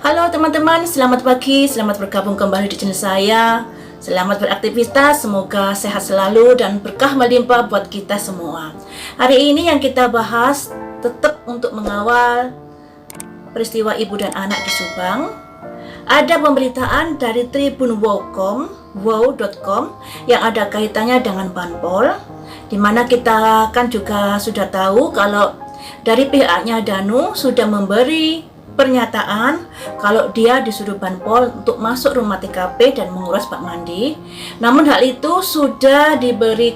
Halo teman-teman, selamat pagi, selamat bergabung kembali di channel saya. Selamat beraktivitas, semoga sehat selalu dan berkah melimpah buat kita semua. Hari ini yang kita bahas tetap untuk mengawal peristiwa ibu dan anak di Subang. Ada pemberitaan dari Tribun wow.com yang ada kaitannya dengan Banpol, di mana kita kan juga sudah tahu kalau dari pihaknya Danu sudah memberi pernyataan kalau dia disuruh Banpol untuk masuk rumah TKP dan mengurus bak mandi. Namun hal itu sudah diberi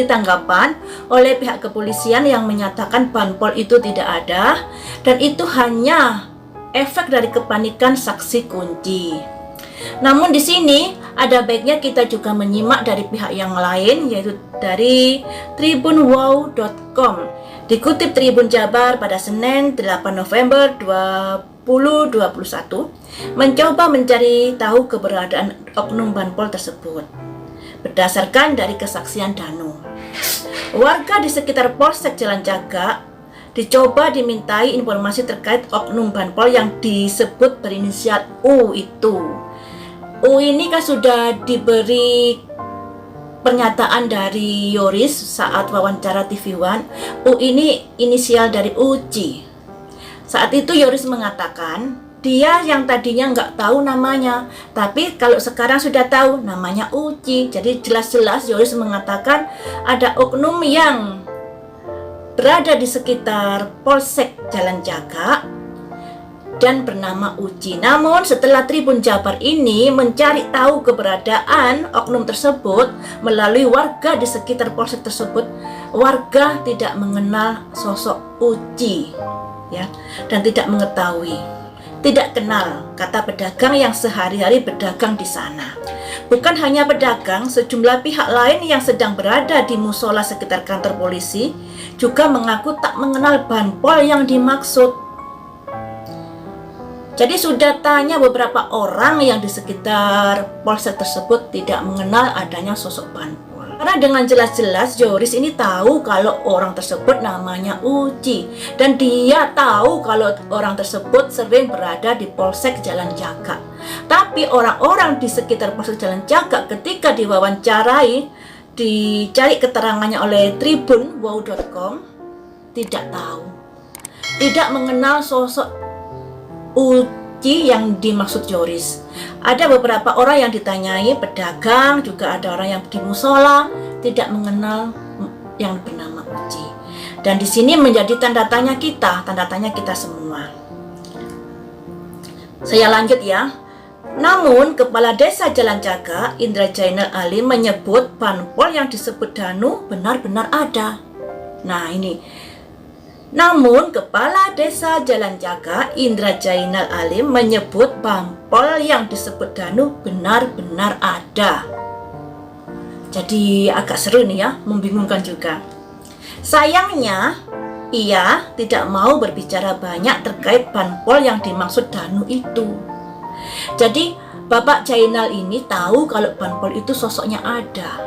tanggapan oleh pihak kepolisian yang menyatakan Banpol itu tidak ada dan itu hanya efek dari kepanikan saksi kunci. Namun di sini ada baiknya kita juga menyimak dari pihak yang lain, yaitu dari tribunwow.com. Dikutip Tribun Jabar pada Senin 8 November 2021, mencoba mencari tahu keberadaan oknum Banpol tersebut. Berdasarkan dari kesaksian Danu, warga di sekitar Polsek Jalan Cagak dicoba dimintai informasi terkait oknum Banpol yang disebut berinisial U itu. U ini kan sudah diberi pernyataan dari Yoris saat wawancara TV One. U ini inisial dari Uci. Saat itu Yoris mengatakan dia yang tadinya nggak tahu namanya, tapi kalau sekarang sudah tahu namanya Uci. Jadi jelas-jelas Yoris mengatakan ada oknum yang berada di sekitar Polsek Jalan Cagak dan bernama Uci. Namun setelah Tribun Jabar ini mencari tahu keberadaan oknum tersebut melalui warga di sekitar Polsek tersebut, warga tidak mengenal sosok Uci, ya, dan tidak mengetahui, tidak kenal, kata pedagang yang sehari-hari berdagang di sana. Bukan hanya pedagang, sejumlah pihak lain yang sedang berada di musola sekitar kantor polisi juga mengaku tak mengenal Banpol yang dimaksud. Jadi sudah tanya beberapa orang yang di sekitar polsek tersebut tidak mengenal adanya sosok Banpol. Karena dengan jelas-jelas Yoris ini tahu kalau orang tersebut namanya Uci, dan dia tahu kalau orang tersebut sering berada di Polsek Jalan Cagak. Tapi orang-orang di sekitar Polsek Jalan Cagak ketika diwawancarai, dicari keterangannya oleh tribunwow.com, tidak tahu, tidak mengenal sosok Uci yang dimaksud Yoris. Ada beberapa orang yang ditanyai, pedagang, juga ada orang yang di musola, tidak mengenal yang bernama Uci. Dan di sini menjadi tanda tanya kita semua. Saya lanjut ya. Namun, Kepala Desa Jalan Cagak, Indra Jainal Ali, menyebut Banpol yang disebut Danu benar-benar ada. Nah ini. Namun, Kepala Desa Jalan Cagak, Indra Jainal Ali, menyebut Banpol yang disebut Danu benar-benar ada. Jadi agak seru nih ya, membingungkan juga. Sayangnya, ia tidak mau berbicara banyak terkait Banpol yang dimaksud Danu itu. Jadi Bapak Jainal ini tahu kalau Banpol itu sosoknya ada,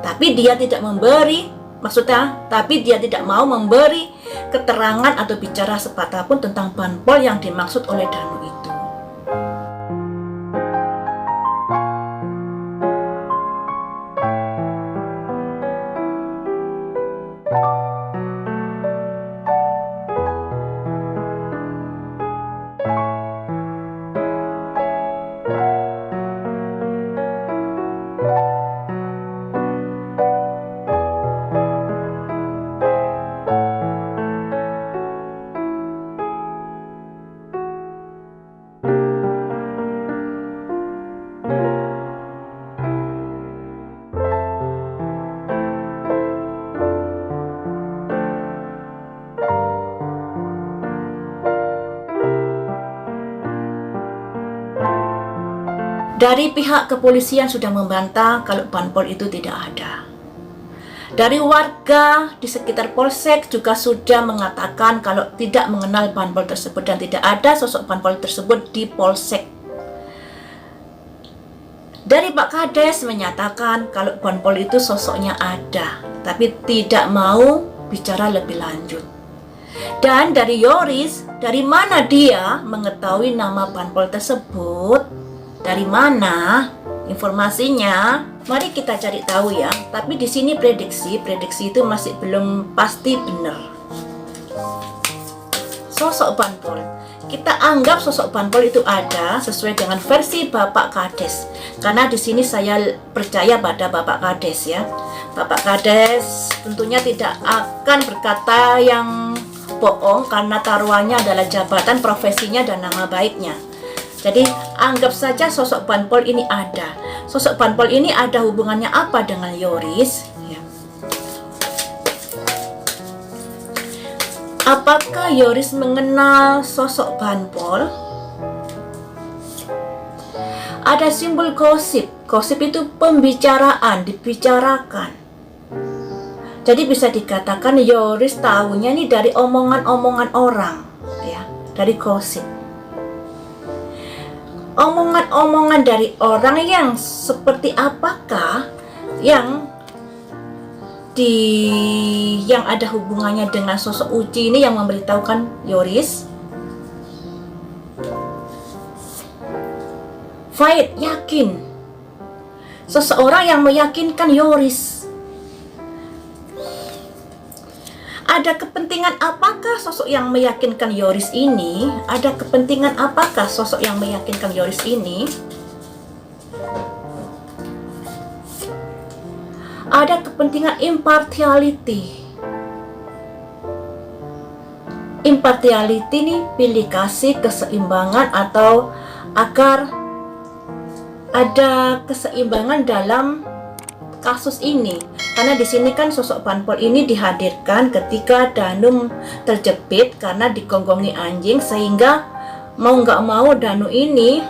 tapi dia tidak mau memberi keterangan atau bicara sepatah pun tentang Banpol yang dimaksud oleh Danu itu. Dari pihak kepolisian sudah membantah kalau Banpol itu tidak ada. Dari warga di sekitar Polsek juga sudah mengatakan kalau tidak mengenal Banpol tersebut dan tidak ada sosok Banpol tersebut di Polsek. Dari Pak Kades menyatakan kalau Banpol itu sosoknya ada, tapi tidak mau bicara lebih lanjut. Dan dari Yoris Dari mana dia mengetahui nama banpol tersebut? Dari mana informasinya? Mari kita cari tahu ya. Tapi di sini prediksi itu masih belum pasti benar. Sosok banpol. Kita anggap sosok banpol itu ada sesuai dengan versi Bapak Kades. Karena di sini saya percaya pada Bapak Kades ya. Bapak Kades tentunya tidak akan berkata yang bohong karena taruhannya adalah jabatan, profesinya, dan nama baiknya. Jadi anggap saja sosok banpol ini ada. Sosok banpol ini ada hubungannya apa dengan Yoris? Ya. Apakah Yoris mengenal sosok banpol? Ada simbol gosip. Gosip itu pembicaraan, dibicarakan. Jadi bisa dikatakan Yoris tahunya nih dari omongan-omongan orang, ya, dari gosip. Omongan-omongan dari orang yang seperti apakah yang ada hubungannya dengan sosok Uci ini yang memberitahukan Yoris? Faid yakin. Seseorang yang meyakinkan Yoris. Ada kepentingan apakah sosok yang meyakinkan Yoris ini? Ada kepentingan apakah sosok yang meyakinkan Yoris ini? Ada kepentingan impartiality. Impartiality ini pilih kasih keseimbangan atau agar ada keseimbangan dalam kasus ini. Karena di sini kan sosok banpol ini dihadirkan ketika Danu terjepit karena digonggongi anjing, sehingga mau nggak mau Danu ini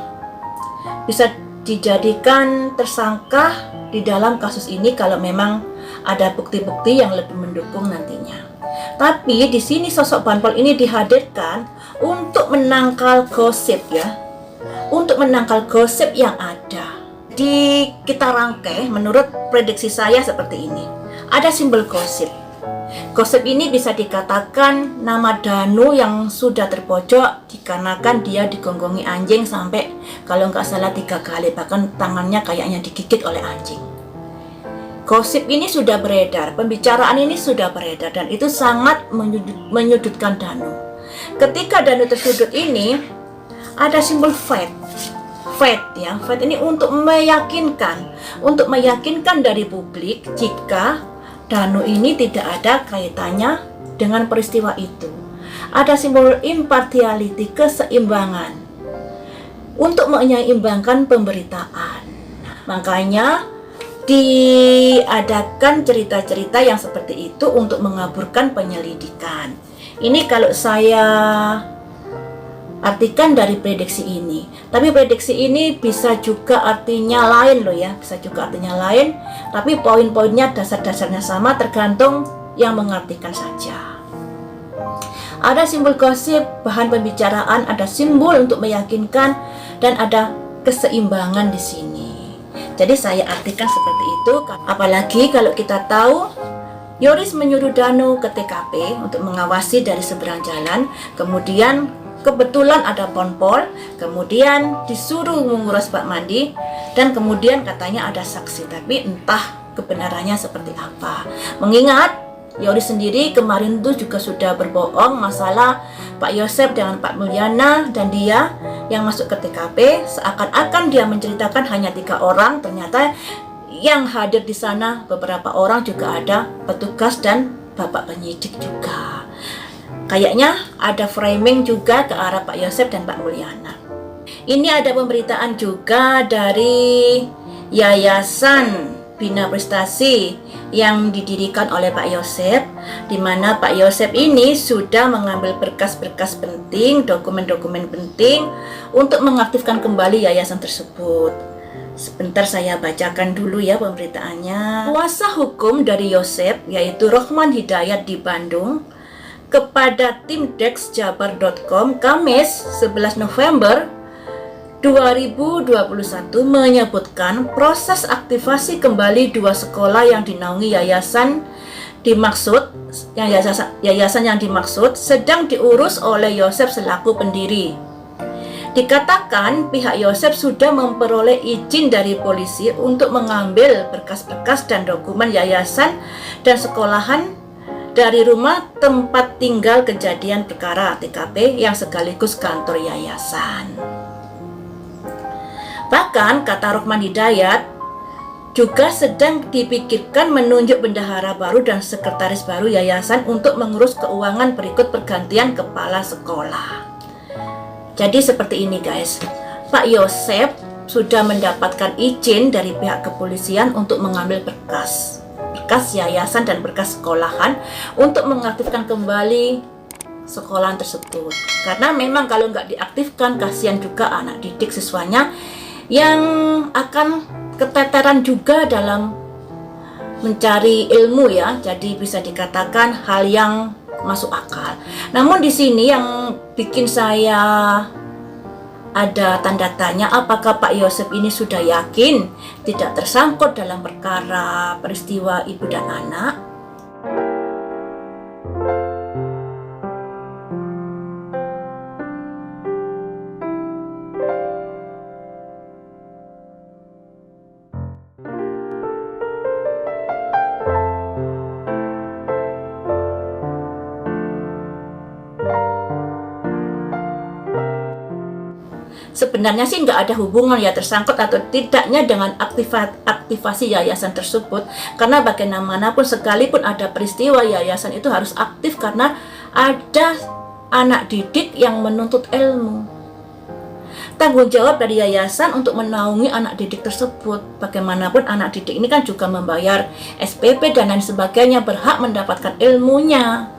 bisa dijadikan tersangka di dalam kasus ini kalau memang ada bukti-bukti yang lebih mendukung nantinya. Tapi di sini sosok banpol ini dihadirkan untuk menangkal gosip ya, untuk menangkal gosip yang ada. Kita rangkai menurut prediksi saya seperti ini. Ada simbol gosip. Gosip ini bisa dikatakan nama Danu yang sudah terpojok dikarenakan dia digonggongi anjing sampai kalau nggak salah 3 kali, bahkan tangannya kayaknya digigit oleh anjing. Gosip ini sudah beredar, pembicaraan ini sudah beredar, dan itu sangat menyudutkan Danu. Ketika Danu tersudut ini ada simbol fight ya. Fight ini untuk meyakinkan dari publik jika Danu ini tidak ada kaitannya dengan peristiwa itu. Ada simbol impartiality, keseimbangan, untuk menyeimbangkan pemberitaan. Makanya diadakan cerita-cerita yang seperti itu untuk mengaburkan penyelidikan. Ini kalau saya artikan dari prediksi ini. Tapi prediksi ini bisa juga artinya lain loh ya, bisa juga artinya lain. Tapi poin-poinnya dasar-dasarnya sama, tergantung yang mengartikan saja. Ada simbol gosip, bahan pembicaraan, ada simbol untuk meyakinkan, dan ada keseimbangan di sini. Jadi saya artikan seperti itu. Apalagi kalau kita tahu Yoris menyuruh Danu ke TKP untuk mengawasi dari seberang jalan, kemudian kebetulan ada banpol, kemudian disuruh mengurus bak mandi, dan kemudian katanya ada saksi, tapi entah kebenarannya seperti apa. Mengingat Yoris sendiri kemarin itu juga sudah berbohong masalah Pak Yosep dengan Pak Mulyana dan dia yang masuk ke TKP, seakan-akan dia menceritakan hanya 3 orang, ternyata yang hadir di sana beberapa orang juga ada petugas dan bapak penyidik juga. Kayaknya ada framing juga ke arah Pak Yosep dan Pak Mulyana. Ini ada pemberitaan juga dari Yayasan Bina Prestasi yang didirikan oleh Pak Yosep, di mana Pak Yosep ini sudah mengambil berkas-berkas penting, dokumen-dokumen penting untuk mengaktifkan kembali yayasan tersebut. Sebentar saya bacakan dulu ya pemberitaannya. Kuasa hukum dari Yosep, yaitu Rohman Hidayat di Bandung, kepada tim dexjabar.com Kamis 11 November 2021 menyebutkan proses aktivasi kembali 2 sekolah yang dinaungi yayasan dimaksud, yayasan yang dimaksud sedang diurus oleh Yosef selaku pendiri. Dikatakan pihak Yosef sudah memperoleh izin dari polisi untuk mengambil berkas-berkas dan dokumen yayasan dan sekolahan dari rumah tempat tinggal kejadian perkara TKP yang sekaligus kantor yayasan. Bahkan kata Rohman Hidayat, juga sedang dipikirkan menunjuk bendahara baru dan sekretaris baru yayasan untuk mengurus keuangan berikut pergantian kepala sekolah. Jadi seperti ini guys, Pak Yosef sudah mendapatkan izin dari pihak kepolisian untuk mengambil berkas yayasan dan berkas sekolahan untuk mengaktifkan kembali sekolahan tersebut. Karena memang kalau nggak diaktifkan, kasihan juga anak didik siswanya yang akan keteteran juga dalam mencari ilmu ya. Jadi bisa dikatakan hal yang masuk akal. Namun di sini yang bikin saya ada tanda tanya, apakah Pak Yosef ini sudah yakin tidak tersangkut dalam perkara peristiwa ibu dan anak? Sebenarnya sih nggak ada hubungan ya tersangkut atau tidaknya dengan aktivasi yayasan tersebut, karena bagaimanapun sekalipun ada peristiwa, yayasan itu harus aktif karena ada anak didik yang menuntut ilmu. Tanggung jawab dari yayasan untuk menaungi anak didik tersebut. Bagaimanapun anak didik ini kan juga membayar SPP dan lain sebagainya, berhak mendapatkan ilmunya.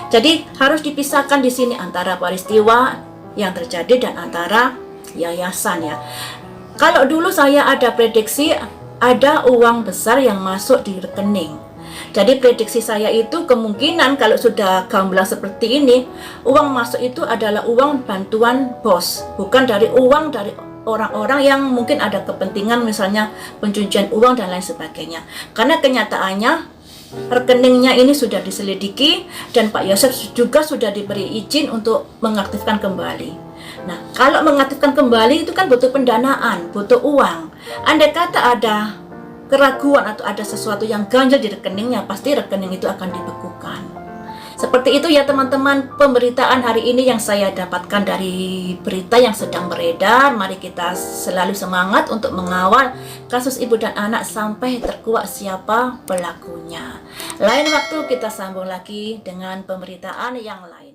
Jadi harus dipisahkan di sini antara peristiwa yang terjadi dan antara yayasan ya. Kalau dulu saya ada prediksi ada uang besar yang masuk di rekening. Jadi prediksi saya itu kemungkinan kalau sudah gamblang seperti ini, uang masuk itu adalah uang bantuan bos, bukan dari uang dari orang-orang yang mungkin ada kepentingan misalnya pencucian uang dan lain sebagainya. Karena kenyataannya rekeningnya ini sudah diselidiki dan Pak Yosef juga sudah diberi izin untuk mengaktifkan kembali. Nah, kalau mengaktifkan kembali itu kan butuh pendanaan, butuh uang. Andai kata ada keraguan atau ada sesuatu yang ganjil di rekeningnya, pasti rekening itu akan dibekukan. Seperti itu ya teman-teman, pemberitaan hari ini yang saya dapatkan dari berita yang sedang beredar. Mari kita selalu semangat untuk mengawal kasus ibu dan anak sampai terkuak siapa pelakunya. Lain waktu kita sambung lagi dengan pemberitaan yang lain.